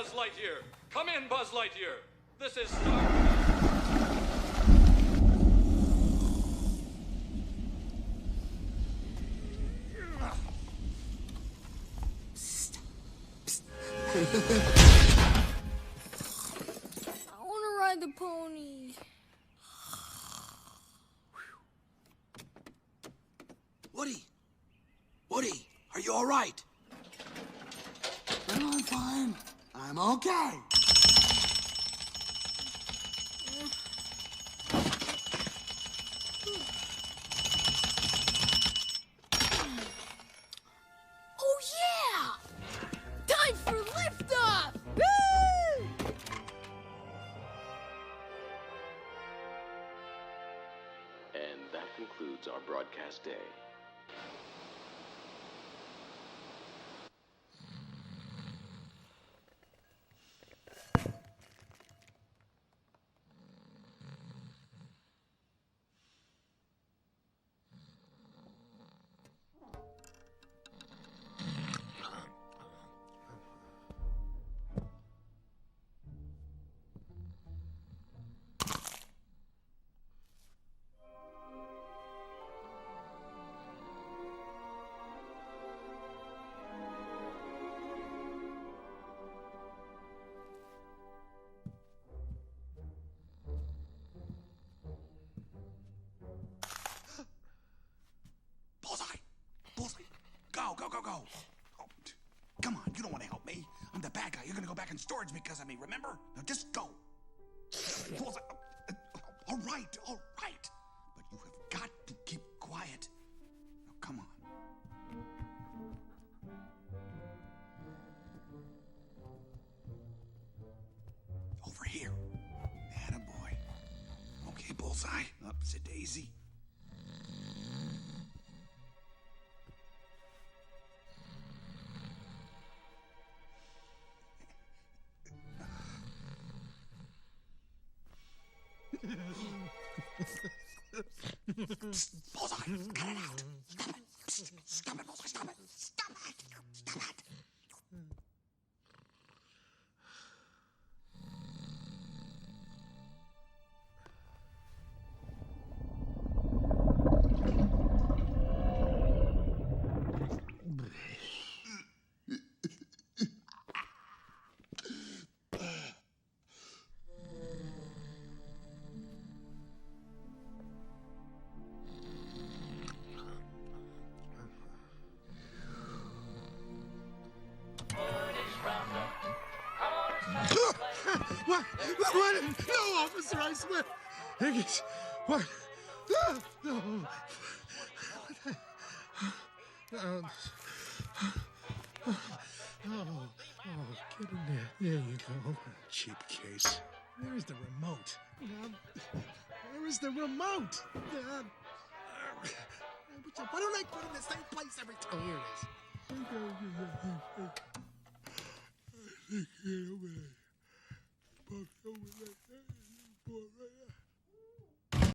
Buzz Lightyear. Come in, Buzz Lightyear. This is Star... I want to ride the pony. Woody! Woody, are you all right? I'm fine. I'm okay. Oh, yeah! Time for liftoff! Woo! And that concludes our broadcast day. Bullseye! Bullseye! Go, go, go, go! Oh, come on, you don't want to help me. I'm the bad guy. You're gonna go back in storage because of me, remember? Now just go. Bullseye! All right, all right. But you have got to keep quiet. Now, come on. Over here. Attaboy. Okay, Bullseye. Upsy daisy. Bullseye, cut it out. Stop it. Stop it, Bullseye, stop it. Stop it. Stop it. What? No, officer, I swear. Higgins, what? No. Get in there. There you go. Cheap case. Where's the remote? Where is the remote? Why don't I put it in the same place every time? Oh, here it is.